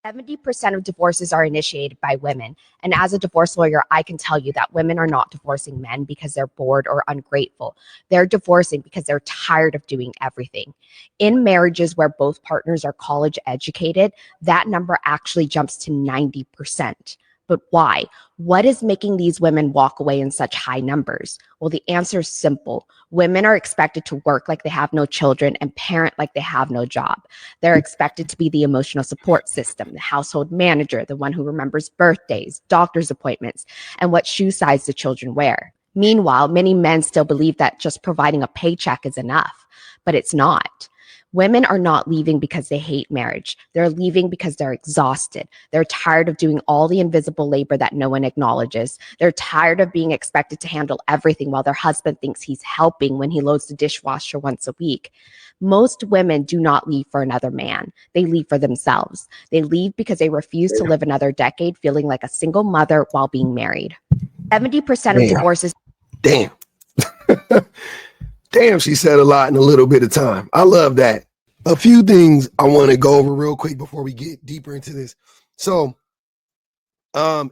70% of divorces are initiated by women. And as a divorce lawyer, I can tell you that women are not divorcing men because they're bored or ungrateful. They're divorcing because they're tired of doing everything. In marriages where both partners are college educated, that number actually jumps to 90%. But why? What is making these women walk away in such high numbers? Well, the answer is simple. Women are expected to work like they have no children and parent like they have no job. They're expected to be the emotional support system, the household manager, the one who remembers birthdays, doctor's appointments, and what shoe size the children wear. Meanwhile, many men still believe that just providing a paycheck is enough, but it's not. Women are not leaving because they hate marriage. They're leaving because they're exhausted. They're tired of doing all the invisible labor that no one acknowledges. They're tired of being expected to handle everything while their husband thinks he's helping when he loads the dishwasher once a week. Most women do not leave for another man. They leave for themselves. They leave because they refuse to live another decade feeling like a single mother while being married. 70% of divorces. Damn. Damn, she said a lot in a little bit of time. I love that. A few things I want to go over real quick before we get deeper into this. So,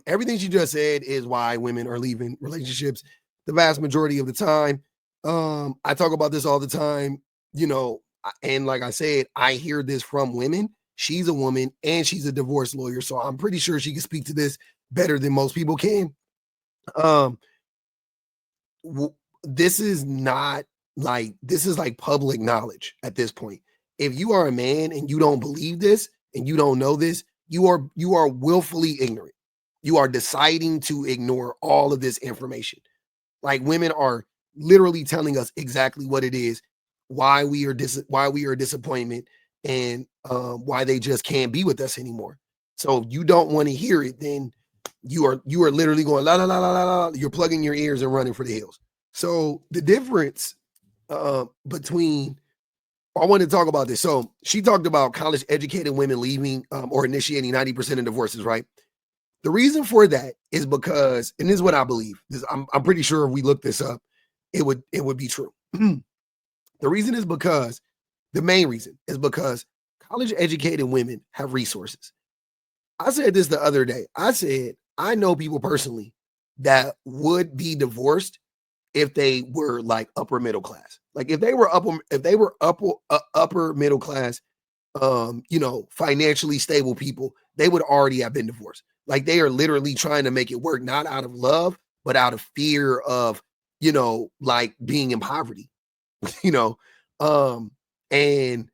everything she just said is why women are leaving relationships the vast majority of the time. I talk about this all the time, and like I said, I hear this from women. She's a woman and she's a divorce lawyer, so I'm pretty sure she can speak to this better than most people can. This is like public knowledge at this point. If you are a man and you don't believe this and you don't know this, you are willfully ignorant. You are deciding to ignore all of this information. Like, women are literally telling us exactly what it is, why we are a disappointment, and why they just can't be with us anymore. So if you don't want to hear it, then you are literally going la la la la la la. You're plugging your ears and running for the hills. So the difference between, I want to talk about this. So she talked about college educated women leaving or initiating 90% of divorces, right? The reason for that is because, and this is what I believe, I'm pretty sure if we look this up, it would be true. The main reason is because college educated women have resources. I said this the other day. I said, I know people personally that would be divorced if they were like upper middle class. Like if they were upper middle class, financially stable people, they would already have been divorced. Like they are literally trying to make it work, not out of love, but out of fear of, like being in poverty, and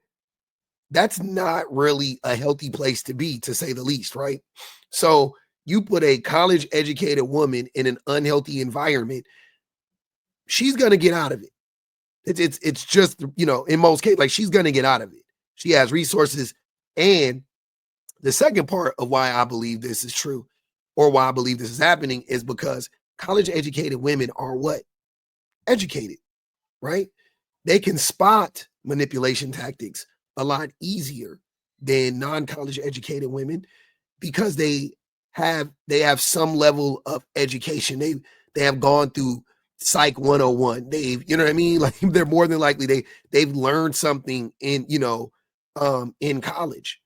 that's not really a healthy place to be, to say the least, right? So you put a college educated woman in an unhealthy environment, she's going to get out of it. It's just, in most cases, like she's going to get out of it. She has resources. And the second part of why I believe this is true, or why I believe this is happening, is because college educated women are what? Educated, right? They can spot manipulation tactics a lot easier than non-college educated women because they have some level of education. They have gone through Psych 101. They've, you know what I mean? Like they're more than likely they've learned something in college,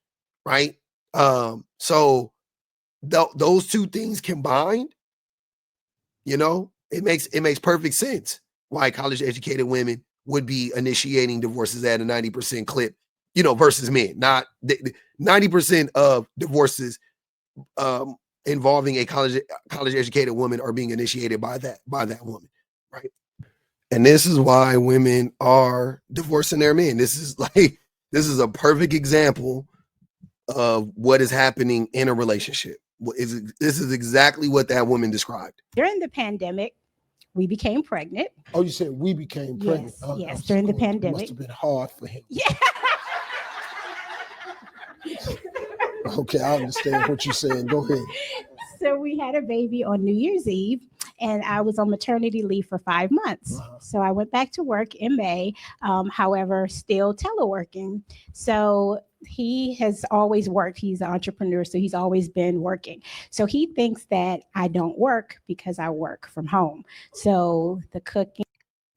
right? So those two things combined, it makes perfect sense why college educated women would be initiating divorces at a 90% clip, versus men. Not 90% of divorces involving a college educated woman are being initiated by that woman, right? And this is why women are divorcing their men. This is a perfect example of what is happening in a relationship. This is exactly what that woman described. During the pandemic, we became pregnant. Oh, you said we became pregnant? Yes, yes, during the pandemic. It must have been hard for him. Yeah. Okay, I understand what you're saying. Go ahead. So we had a baby on New Year's Eve, and I was on maternity leave for 5 months. So I went back to work in May, however, still teleworking. So he has always worked. He's an entrepreneur, so he's always been working. So he thinks that I don't work because I work from home. So the cooking.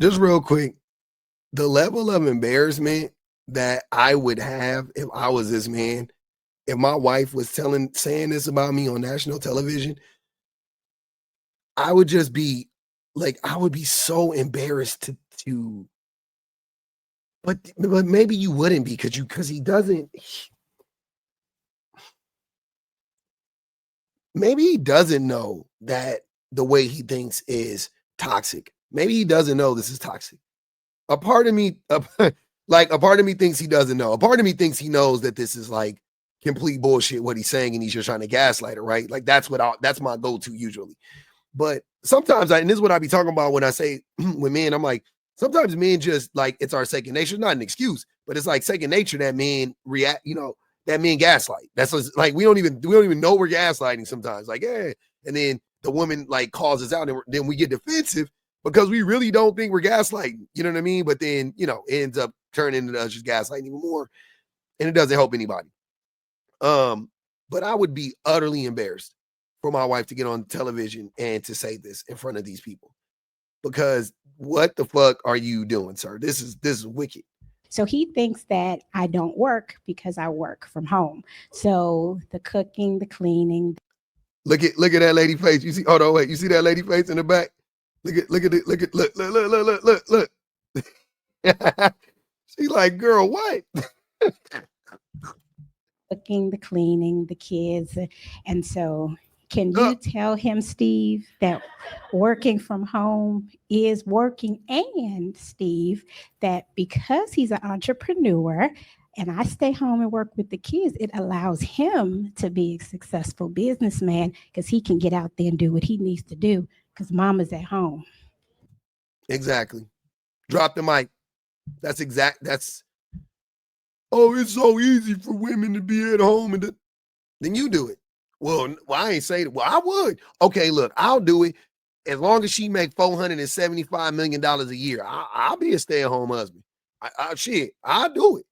Just real quick, the level of embarrassment that I would have if I was this man if my wife was saying this about me on national television, I would just be like, I would be so embarrassed to but maybe you wouldn't be because he doesn't. Maybe he doesn't know that the way he thinks is toxic. Maybe he doesn't know this is toxic. A part of me, like a part of me thinks he doesn't know. A part of me thinks he knows that this is like complete bullshit what he's saying, and he's just trying to gaslight her, right? Like that's my go-to usually. But sometimes and this is what I be talking about when I say with men, I'm like, sometimes men just like it's our second nature, not an excuse, but it's like second nature that men react, that men gaslight. That's like we don't even know we're gaslighting sometimes. Like, yeah. And then the woman like calls us out, and then we get defensive because we really don't think we're gaslighting. You know what I mean? But then, it ends up turning into us just gaslighting even more. And it doesn't help anybody. But I would be utterly embarrassed for my wife to get on television and to say this in front of these people. Because what the fuck are you doing, sir? This is wicked. So he thinks that I don't work because I work from home. So the cooking, the cleaning. Look at that lady face. You see? Hold on, wait. You see that lady face in the back? Look at it. Look. She like, girl, what? Cooking, the cleaning, the kids. And so can you tell him, Steve, that working from home is working, and Steve, that because he's an entrepreneur and I stay home and work with the kids, it allows him to be a successful businessman because he can get out there and do what he needs to do because mama's at home. Exactly. Drop the mic. It's so easy for women to be at home and then you do it. Well, I ain't saying it. Well, I would. Okay, look, I'll do it as long as she make $475 million a year. I'll be a stay-at-home husband. I'll do it.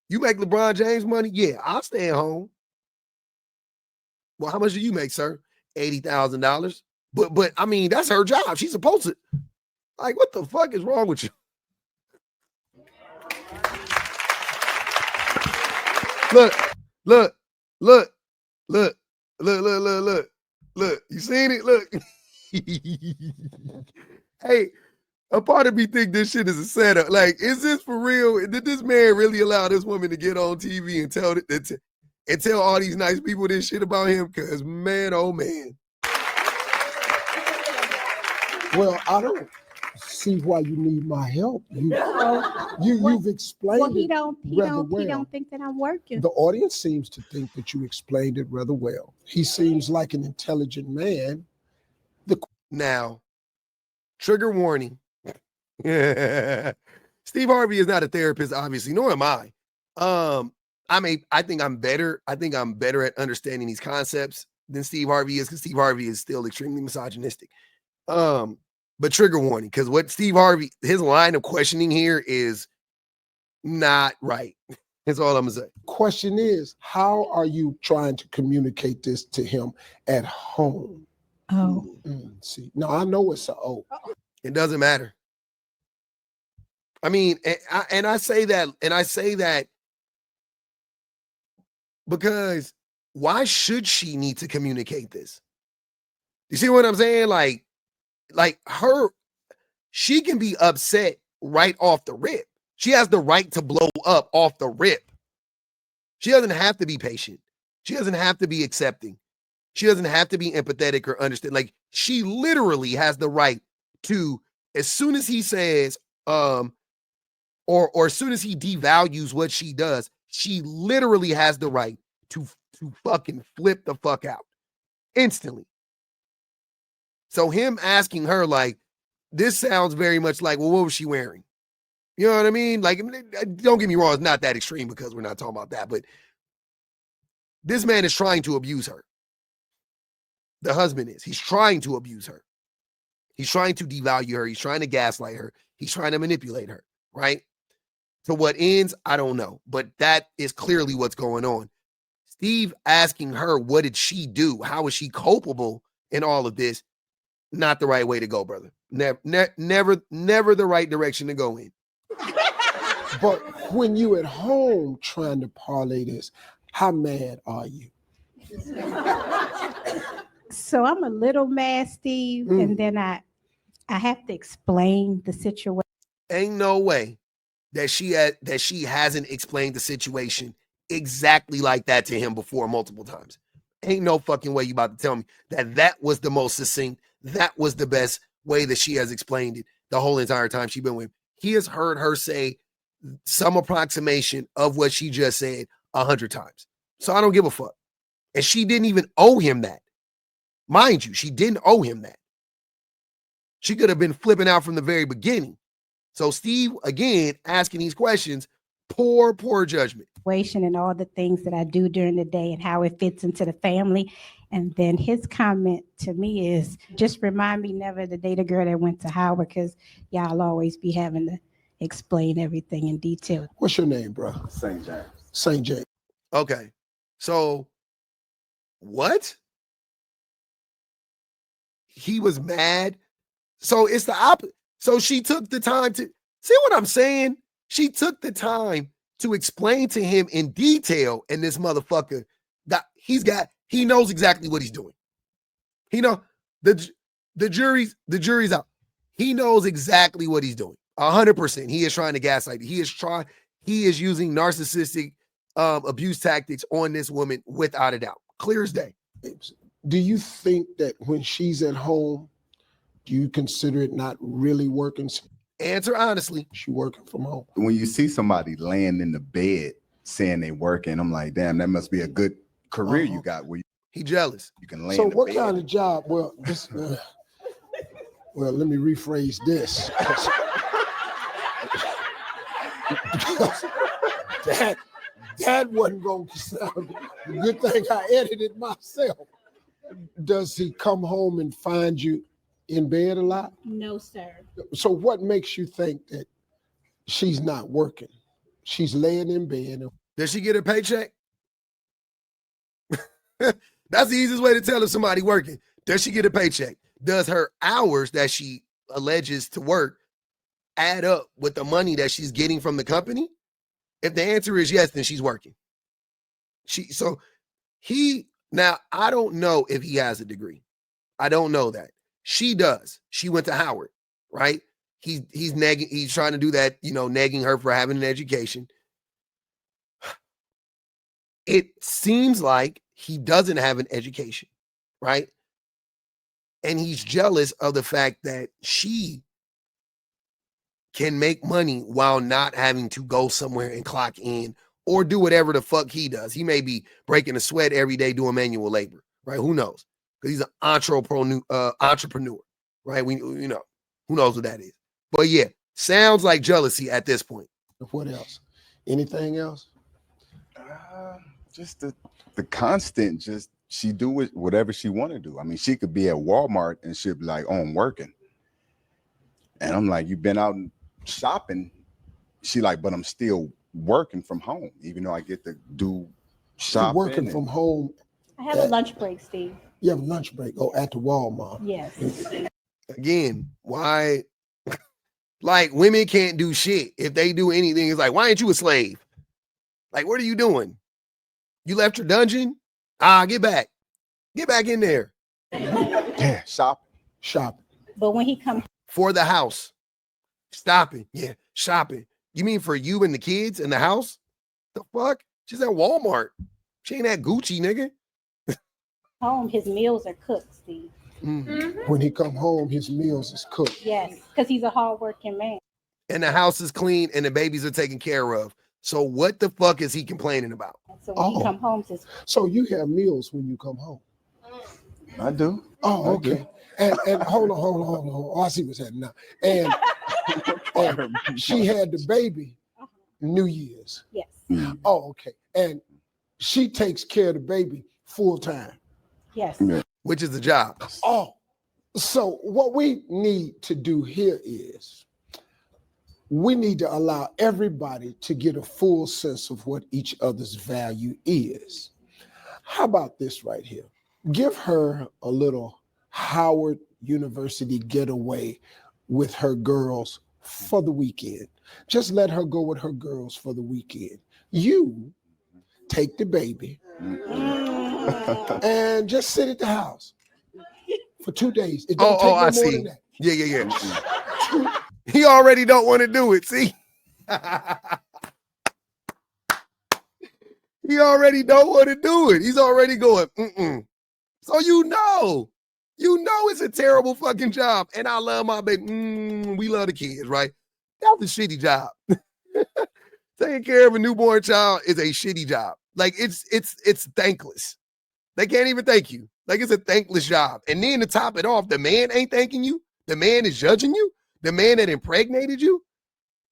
You make LeBron James money? Yeah, I'll stay at home. Well, how much do you make, sir? $80,000. But I mean, that's her job. She's supposed to. Like, what the fuck is wrong with you? Look. You seen it? Look. Hey, a part of me think this shit is a setup. Like, is this for real? Did this man really allow this woman to get on TV and tell all these nice people this shit about him? Because, man, oh, man. Well, I don't see why you need my help. You've explained Well, he it don't well. He don't think that I'm working. The audience seems to think that you explained it rather well. He seems like an intelligent man. Now, trigger warning. Steve Harvey is not a therapist, obviously, nor am I. I think I'm better. I think I'm better at understanding these concepts than Steve Harvey is, because Steve Harvey is still extremely misogynistic. But trigger warning, because what Steve Harvey, his line of questioning here is not right. That's all I'm gonna say. Question is, how are you trying to communicate this to him at home? Oh. See, no, I know it's a O. It doesn't matter. I mean, and I say that because why should she need to communicate this? You see what I'm saying? Like she can be upset right off the rip. She has the right to blow up off the rip. She doesn't have to be patient. She doesn't have to be accepting. She doesn't have to be empathetic or understand. Like, she literally has the right to, as soon as he says, or as soon as he devalues what she does, she literally has the right to fucking flip the fuck out instantly. So him asking her, like, this sounds very much like, well, what was she wearing? You know what I mean? Like, don't get me wrong, it's not that extreme because we're not talking about that, but this man is trying to abuse her. The husband is. He's trying to abuse her. He's trying to devalue her. He's trying to gaslight her. He's trying to manipulate her, right? To what ends, I don't know. But that is clearly what's going on. Steve asking her, what did she do? How is she culpable in all of this? Not the right way to go, brother. Never the right direction to go in. But when you at home trying to parlay this, How mad are you? So I'm a little mad, Steve, and then I have to explain the situation. Ain't no way that she hasn't explained the situation exactly like that to him before multiple times. Ain't no fucking way you about to tell me that was the most succinct, that was the best way that she has explained it the whole entire time she's been with him. He has heard her say some approximation of what she just said 100 times. So I don't give a fuck. And she didn't even owe him that. Mind you, she didn't owe him that. She could have been flipping out from the very beginning. So Steve, again, asking these questions, poor judgment. And all the things that I do during the day and how it fits into the family. And then his comment to me is, just remind me never to date a girl that went to Howard, because y'all always be having to explain everything in detail. What's your name, bro? St. James. St. James. Okay. So what? He was mad. So it's the opposite. So she took the time to see what I'm saying. She took the time to explain to him in detail, and this motherfucker he knows exactly what he's doing. He know the jury's out. He knows exactly what he's doing. 100%. He is trying to gaslight. He is using narcissistic abuse tactics on this woman without a doubt. Clear as day. Do you think that when she's at home, do you consider it not really working? Answer honestly. She working from home. When you see somebody laying in the bed saying they working, I'm like, damn, that must be a good career you got where he jealous. You can lay So in the what bed. kind of job? Well, this well, let me rephrase this. That wasn't going to sound good thing I edited myself. Does he come home and find you in bed a lot? No, sir. So what makes you think that she's not working? She's laying in bed. Does she get a paycheck? That's the easiest way to tell if somebody working. Does she get a paycheck? Does her hours that she alleges to work add up with the money that she's getting from the company? If the answer is yes, then she's working. Now I don't know if he has a degree. I don't know that. She does. She went to Howard, right? He's nagging, he's trying to do that, nagging her for having an education. It seems like he doesn't have an education, right? And he's jealous of the fact that she can make money while not having to go somewhere and clock in or do whatever the fuck he does. He may be breaking a sweat every day doing manual labor, right? Who knows? Because he's an entrepreneur, right? Who knows what that is? But yeah, sounds like jealousy at this point. What else? Anything else? Just the constant, just she do whatever she want to do. I mean, she could be at Walmart and she'll be like, oh, I'm working. And I'm like, you've been out shopping. She like, but I'm still working from home, even though I get to do shopping. You're working from home. I have a lunch break, Steve. You have a lunch break. Oh, at the Walmart. Yes. Again, why? Like, women can't do shit. If they do anything, it's like, why ain't you a slave? Like, what are you doing? You left your dungeon? Get back. Get back in there. Yeah, shopping. But when he comes For the house. Stopping. Yeah, shopping. You mean for you and the kids in the house? The fuck? She's at Walmart. She ain't at Gucci, nigga. home, his meals are cooked, Steve. When he come home, his meals is cooked. Yes, because he's a hardworking man. And the house is clean and the babies are taken care of. So what the fuck is he complaining about? So when he come home, so you have meals when you come home? I do. Oh, okay. And hold on. Oh, I see what's happening now. And she had the baby New Year's. Yes. Oh, okay. And she takes care of the baby full time. Yes. Which is the job. Oh, so what we need to do here is we need to allow everybody to get a full sense of what each other's value is. How about this right here? Give her a little Howard University getaway with her girls for the weekend. Just let her go with her girls for the weekend. You take the baby and just sit at the house for 2 days. It don't take no I more see. than that. Yeah. He already don't want to do it. See, he already don't want to do it. He's already going. So you know it's a terrible fucking job. And I love my baby. We love the kids, right? That was a shitty job. Taking care of a newborn child is a shitty job. Like it's thankless. They can't even thank you. Like it's a thankless job. And then to top it off, the man ain't thanking you. The man is judging you. The man that impregnated you.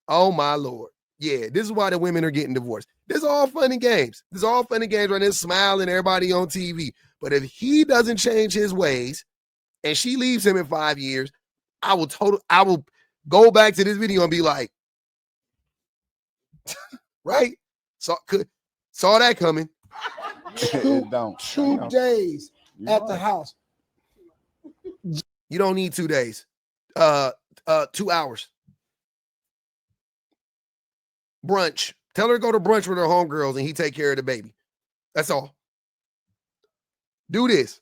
Oh my Lord. Yeah, this is why the women are getting divorced. This is all fun and games. This is all fun and games right now, smiling everybody on TV. But if he doesn't change his ways and she leaves him in 5 years, I will go back to this video and be like, right? Saw that coming. Two days at the house. You don't need 2 days. 2 hours. Brunch. Tell her to go to brunch with her homegirls and he take care of the baby. That's all. Do this.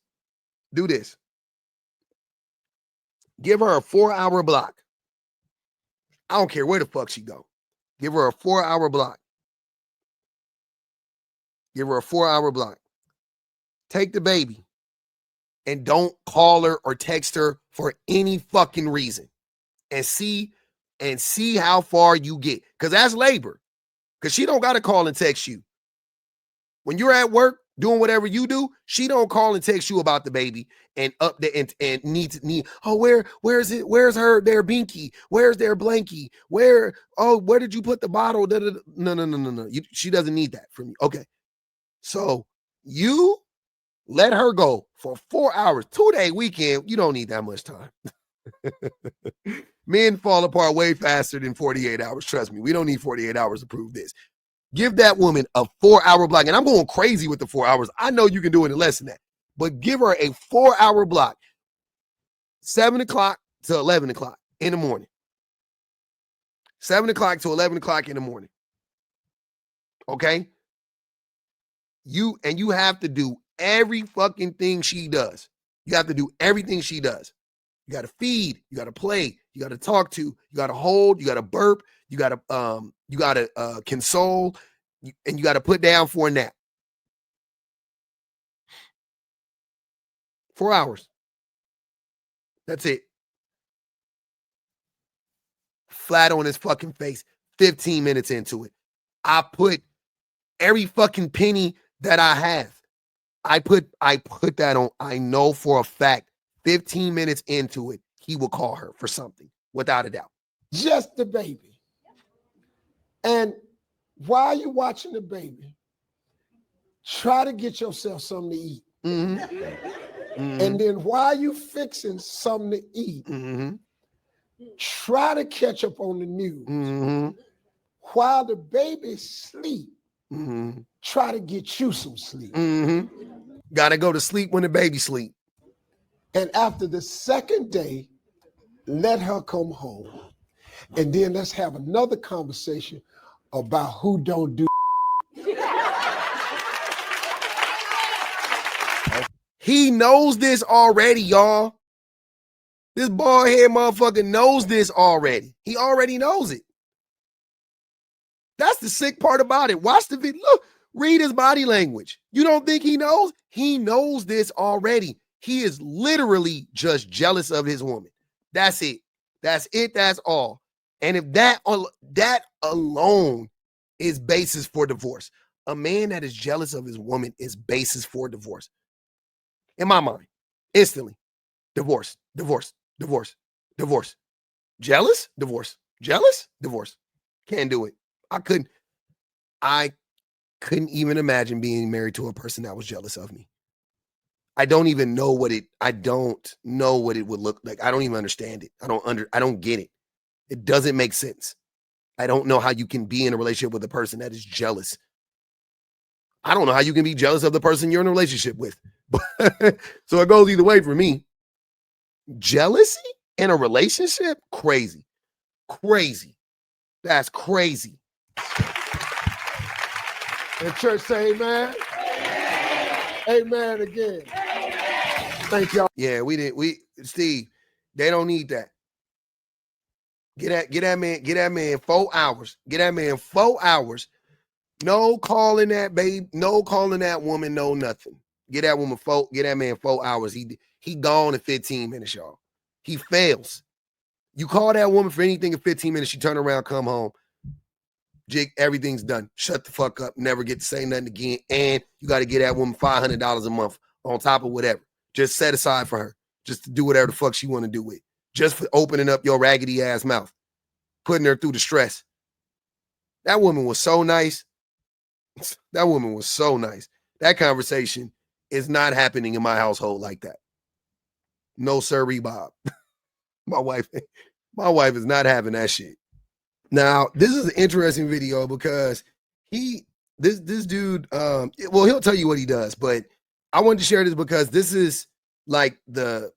Give her a 4-hour block. I don't care where the fuck she go. Give her a 4-hour block. Take the baby and don't call her or text her for any fucking reason. And see how far you get. Because that's labor. Because she don't got to call and text you. When you're at work doing whatever you do, she don't call and text you about the baby and update and need. Oh, where's it? Where's their binky? Where's their blankie? Where did you put the bottle? No. She doesn't need that from you. Okay. So you let her go for 4 hours, 2-day weekend. You don't need that much time. Men fall apart way faster than 48 hours. Trust me, we don't need 48 hours to prove this. Give that woman a 4-hour block. And I'm going crazy with the 4 hours. I know you can do it in less than that. But give her a 4-hour block. 7 o'clock to 11 o'clock in the morning. 7 o'clock to 11 o'clock in the morning. Okay? You have to do every fucking thing she does. You have to do everything she does. You got to feed, you got to play, you got to talk to, you got to hold, you got to burp, you got to console, and you got to put down for a nap. 4 hours. That's it. Flat on his fucking face. 15 minutes into it. I put every fucking penny that I have. I put that on. I know for a fact 15 minutes into it, he will call her for something, without a doubt. Just the baby. And while you're watching the baby, try to get yourself something to eat. Mm-hmm. Mm-hmm. And then while you fixing something to eat, try to catch up on the news. Mm-hmm. While the baby sleep, try to get you some sleep. Got to go to sleep when the baby sleep. And after the second day, let her come home. And then let's have another conversation about who don't do. He knows this already, y'all. This bald head motherfucker knows this already. He already knows it. That's the sick part about it. Watch the video. Look, read his body language. You don't think he knows? He knows this already. He is literally just jealous of his woman. That's it. That's it. That's all. And if that alone is basis for divorce, a man that is jealous of his woman is basis for divorce. In my mind, instantly, divorce. Jealous? Divorce. Jealous? Divorce. Can't do it. I couldn't even imagine being married to a person that was jealous of me. I don't know what it would look like. I don't even understand it. I don't get it. It doesn't make sense. I don't know how you can be in a relationship with a person that is jealous. I don't know how you can be jealous of the person you're in a relationship with. So it goes either way for me. Jealousy in a relationship? Crazy. That's crazy. And church say amen. Amen again. Thank y'all. Yeah, Steve, they don't need that. Get that man 4 hours. Get that man 4 hours. No calling that babe, no calling that woman, no nothing. Get that man 4 hours. He gone in 15 minutes, y'all. He fails. You call that woman for anything in 15 minutes, she turn around, come home. Jig, everything's done. Shut the fuck up. Never get to say nothing again. And you got to get that woman $500 a month on top of whatever. Just set aside for her. Just to do whatever the fuck she want to do with. Just for opening up your raggedy ass mouth. Putting her through the stress. That woman was so nice. That woman was so nice. That conversation is not happening in my household like that. No sirree, Bob. My wife is not having that shit. Now, this is an interesting video because this dude, he'll tell you what he does, but I wanted to share this because this is like the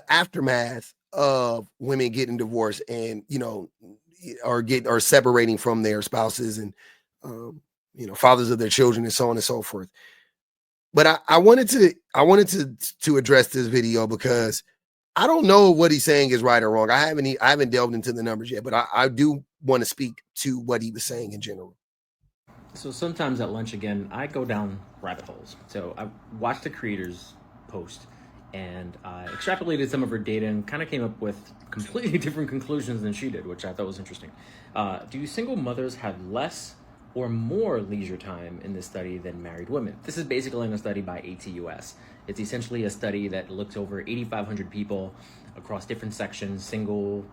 aftermath of women getting divorced and, or separating from their spouses and, fathers of their children and so on and so forth. But I wanted to address this video because I don't know what he's saying is right or wrong. I haven't delved into the numbers yet, but I do want to speak to what he was saying in general. So sometimes at lunch, again, I go down rabbit holes. So I watched the creator's post and I extrapolated some of her data and kind of came up with completely different conclusions than she did, which I thought was interesting. Do single mothers have less or more leisure time in this study than married women? This is basically in a study by ATUS. It's essentially a study that looks over 8,500 people across different sections, single,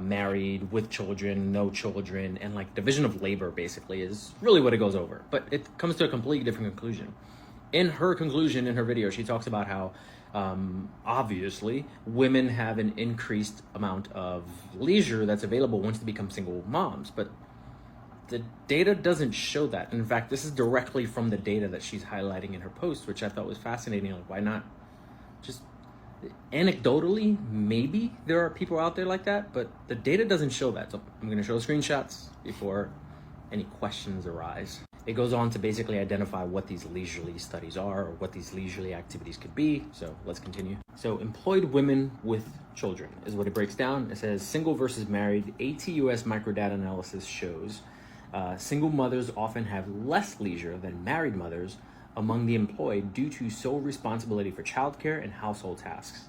married, with children, no children, and like division of labor basically is really what it goes over. But it comes to a completely different conclusion. In her conclusion, in her video, she talks about how obviously women have an increased amount of leisure that's available once they become single moms, but the data doesn't show that. In fact, this is directly from the data that she's highlighting in her post, which I thought was fascinating. Like, why not just anecdotally, maybe there are people out there like that, but the data doesn't show that. So I'm going to show screenshots before any questions arise. It goes on to basically identify what these leisurely studies are or what these leisurely activities could be. So let's continue. So employed women with children is what it breaks down. It says single versus married. ATUS microdata analysis shows single mothers often have less leisure than married mothers among the employed due to sole responsibility for childcare and household tasks.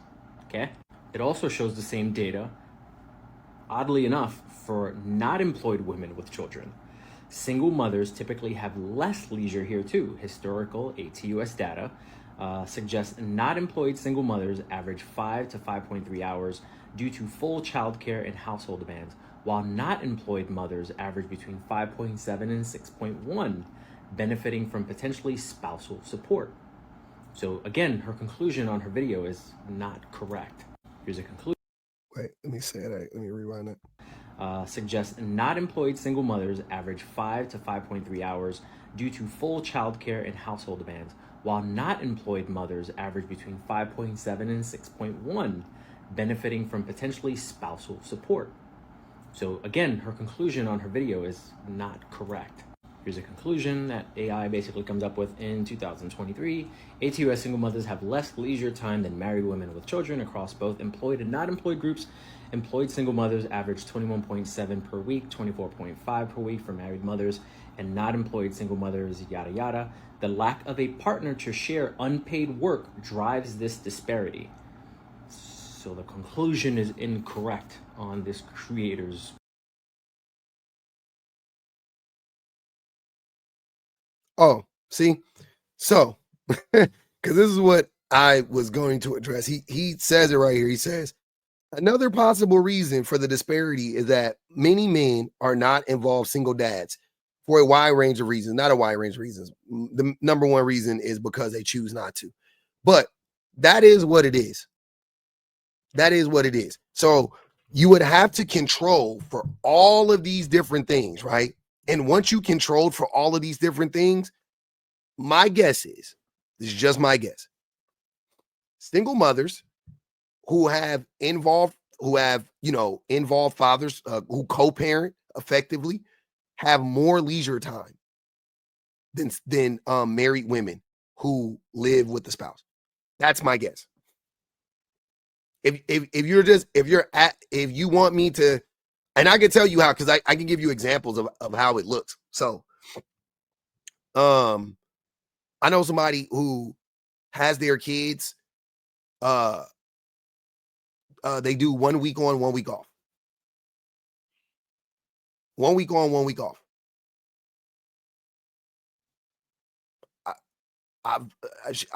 Okay. It also shows the same data, oddly enough, for not employed women with children. Single mothers typically have less leisure here too. Historical ATUS data suggests not employed single mothers average 5 to 5.3 hours due to full childcare and household demands, while not employed mothers average between 5.7 and 6.1, benefiting from potentially spousal support. So again, her conclusion on her video is not correct. Here's a conclusion. Wait, let me say that. Let me rewind that. Suggests not employed single mothers average 5 to 5.3 hours due to full childcare and household demands, while not employed mothers average between 5.7 and 6.1, benefiting from potentially spousal support. So again, her conclusion on her video is not correct. Here's a conclusion that AI basically comes up with in 2023. ATUS single mothers have less leisure time than married women with children across both employed and not employed groups. Employed single mothers average 21.7 per week, 24.5 per week for married mothers, and not employed single mothers, yada yada. The lack of a partner to share unpaid work drives this disparity. So the conclusion is incorrect on this creator's. Oh, see? So, because this is what I was going to address. He says it right here. He says, another possible reason for the disparity is that many men are not involved single dads for a wide range of reasons. Not a wide range of reasons. The number one reason is because they choose not to. But that is what it is. That is what it is. So you would have to control for all of these different things, right? And once you controlled for all of these different things, my guess is, this is just my guess, single mothers who have involved fathers who co-parent effectively have more leisure time than married women who live with the spouse. That's my guess. If you want me to, and I can tell you how, because I can give you examples of how it looks. So I know somebody who has their kids, they do 1 week on, 1 week off. 1 week on, 1 week off. I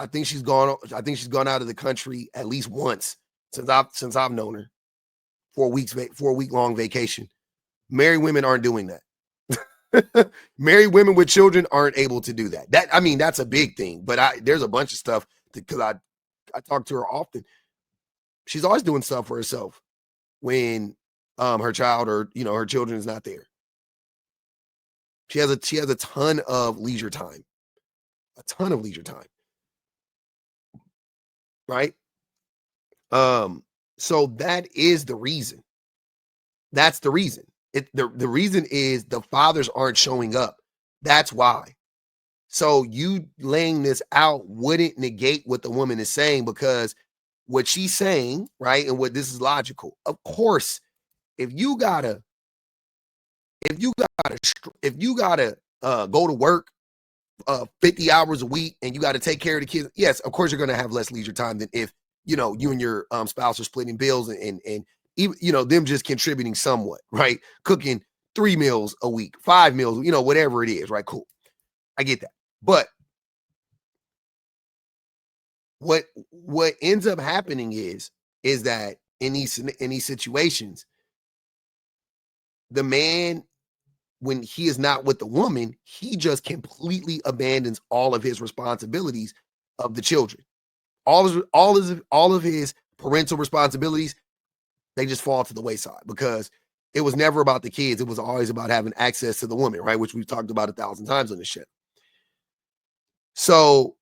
think she's gone. I think she's gone out of the country at least once since I've known her for a week long vacation. Married women aren't doing that. Married women with children aren't able to do that. That's a big thing. But there's a bunch of stuff because I talk to her often. She's always doing stuff for herself when her child or her children is not there. She has a ton of leisure time. A ton of leisure time. Right? So that is the reason. That's the reason. The reason is the fathers aren't showing up. That's why. So you laying this out wouldn't negate what the woman is saying, because what she's saying, right, and what this is logical. Of course, if you gotta go to work 50 hours a week and you got to take care of the kids, yes, of course you're going to have less leisure time than if you and your spouse are splitting bills and even them just contributing somewhat, right? Cooking 3 meals a week, 5 meals, whatever it is, right? Cool, I get that. But what ends up happening is that in these situations, the man, when he is not with the woman, he just completely abandons all of his responsibilities of the children. All of his parental responsibilities, they just fall to the wayside, because it was never about the kids. It was always about having access to the woman, right? Which we've talked about 1,000 times on this show. So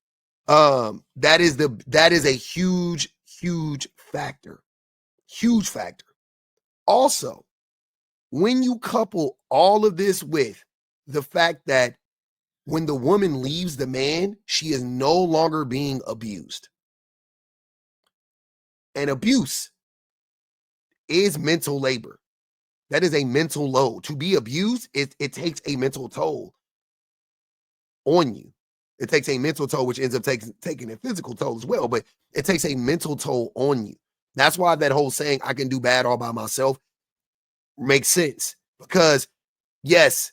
that is a huge factor. Huge factor. Also, when you couple all of this with the fact that when the woman leaves the man, she is no longer being abused. And abuse is mental labor. That is a mental load. To be abused, it takes a mental toll on you. It takes a mental toll, which ends up taking a physical toll as well, but it takes a mental toll on you. That's why that whole saying, I can do bad all by myself, makes sense. Because yes,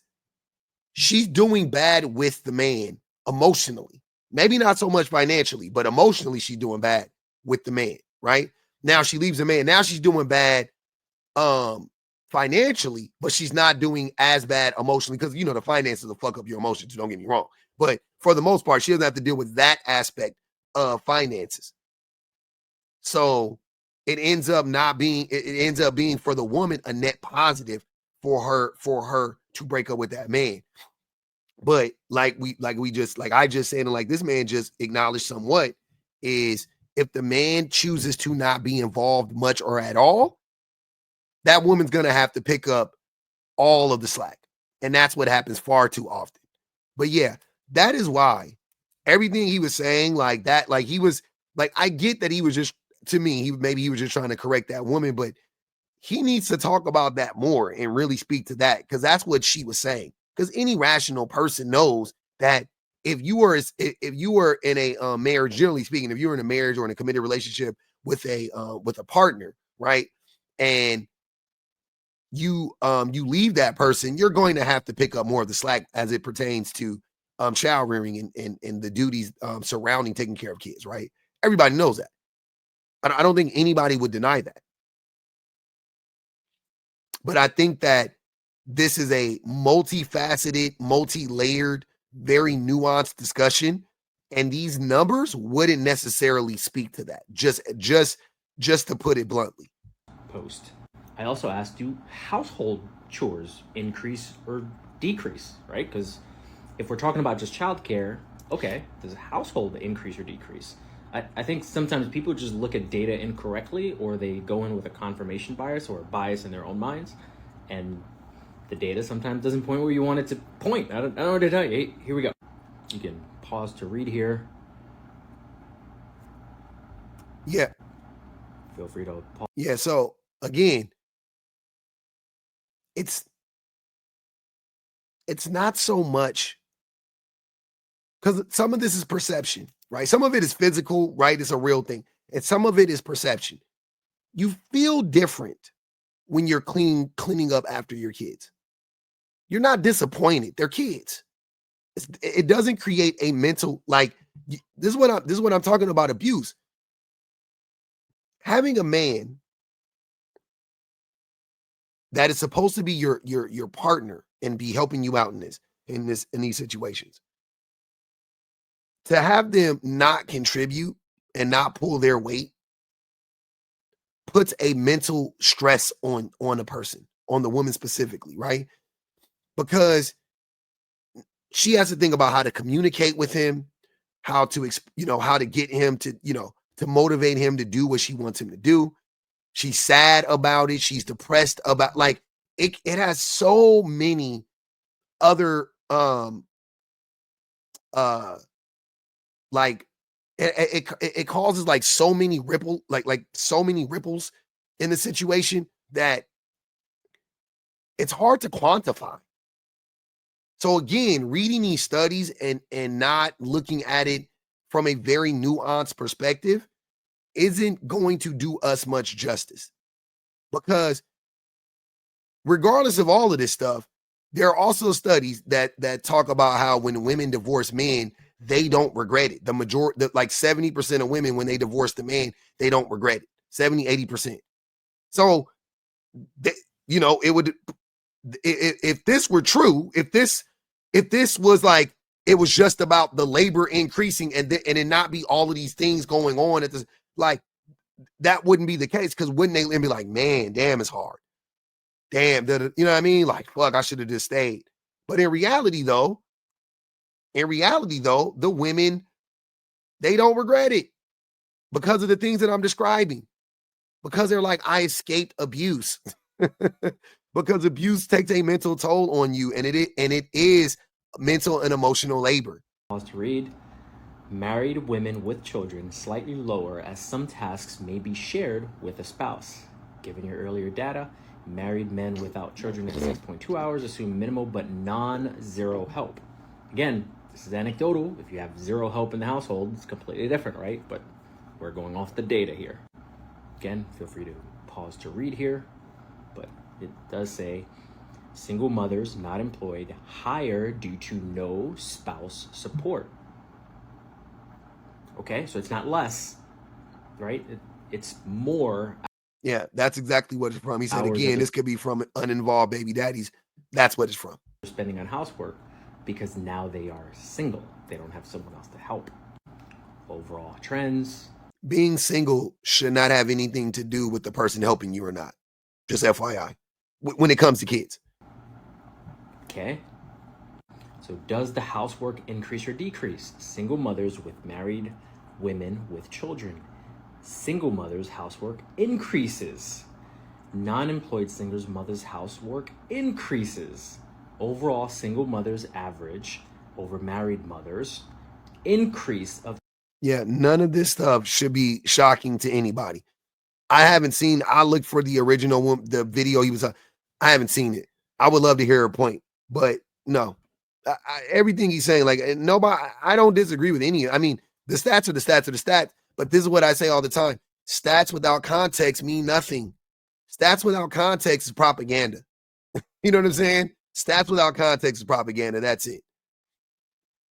she's doing bad with the man emotionally. Maybe not so much financially, but emotionally she's doing bad with the man, right? Now she leaves the man. Now she's doing bad financially, but she's not doing as bad emotionally, because the finances will fuck up your emotions, don't get me wrong. But for the most part, she doesn't have to deal with that aspect of finances. So it ends up being for the woman a net positive for her to break up with that man. But like I just said, and like this man just acknowledged somewhat, is if the man chooses to not be involved much or at all, that woman's gonna have to pick up all of the slack. And that's what happens far too often. But yeah, that is why everything he was saying, like that, like he was like, I get that he was just, to me, maybe he was just trying to correct that woman, but he needs to talk about that more and really speak to that, because that's what she was saying. Because any rational person knows that if you were in a marriage, generally speaking, if you're in a marriage or in a committed relationship with a partner, right, and you leave that person, you're going to have to pick up more of the slack as it pertains to child rearing and the duties surrounding taking care of kids, right? Everybody knows that. I don't think anybody would deny that. But I think that this is a multifaceted, multi-layered, very nuanced discussion, and these numbers wouldn't necessarily speak to that. Just to put it bluntly. Post. I also asked, do household chores increase or decrease, right? Because if we're talking about just childcare, okay, does household increase or decrease? I think sometimes people just look at data incorrectly, or they go in with a confirmation bias or a bias in their own minds. And The data sometimes doesn't point where you want it to point. I don't know what to tell you. Hey, here we go. You can pause to read here. Yeah. Feel free to pause. Yeah. So again, it's not so much, because some of this is perception, right? Some of it is physical, right? It's a real thing. And some of it is perception. You feel different when you're cleaning up after your kids. You're not disappointed. They're kids. It doesn't create a mental, like, this is what I'm talking about, abuse. Having a man that is supposed to be your partner and be helping you out in these situations, to have them not contribute and not pull their weight puts a mental stress on a person, on the woman specifically, right? Because she has to think about how to communicate with him, how to how to get him to to motivate him to do what she wants him to do. She's sad about it. She's depressed about, like, it has so many other like it causes like so many so many ripples in the situation that it's hard to quantify. So again, reading these studies and not looking at it from a very nuanced perspective isn't going to do us much justice, because regardless of all of this stuff, there are also studies that talk about how when women divorce men, they don't regret it. The majority, like 70% of women, when they divorce the man, they don't regret it. 70, 80%. So, it would, if this were true, if this was like, it was just about the labor increasing and it not be all of these things going on at this, like, that wouldn't be the case, because wouldn't they be like, man, damn, it's hard. Damn, you know what I mean? Like, fuck, I should have just stayed. But in reality, though, the women, they don't regret it because of the things that I'm describing. Because they're like, I escaped abuse. Because abuse takes a mental toll on you, and it is mental and emotional labor. Pause to read. Married women with children slightly lower, as some tasks may be shared with a spouse. Given your earlier data, married men without children at 6.2 hours assume minimal but non-zero help. Again, this is anecdotal. If you have zero help in the household, it's completely different, right? But we're going off the data here. Again, feel free to pause to read here, but it does say single mothers not employed higher due to no spouse support. Okay, so it's not less, right? It's more. Yeah, that's exactly what it's from. He said, again, this could be from uninvolved baby daddies. That's what it's from. Spending on housework because now they are single. They don't have someone else to help. Overall trends. Being single should not have anything to do with the person helping you or not. Just FYI, when it comes to kids. Okay. So does the housework increase or decrease? Single mothers with married women with children. Single mothers' housework increases. Non-employed single mothers' housework increases. Overall, single mothers average over married mothers increase of. Yeah, none of this stuff should be shocking to anybody. I looked for the original one, the video he was on. I haven't seen it. I would love to hear her point, but no. Everything he's saying, like, nobody, I don't disagree with any. I mean, the stats are the stats, but this is what I say all the time. Stats without context mean nothing. Stats without context is propaganda. You know what I'm saying? Stats without context is propaganda. That's it.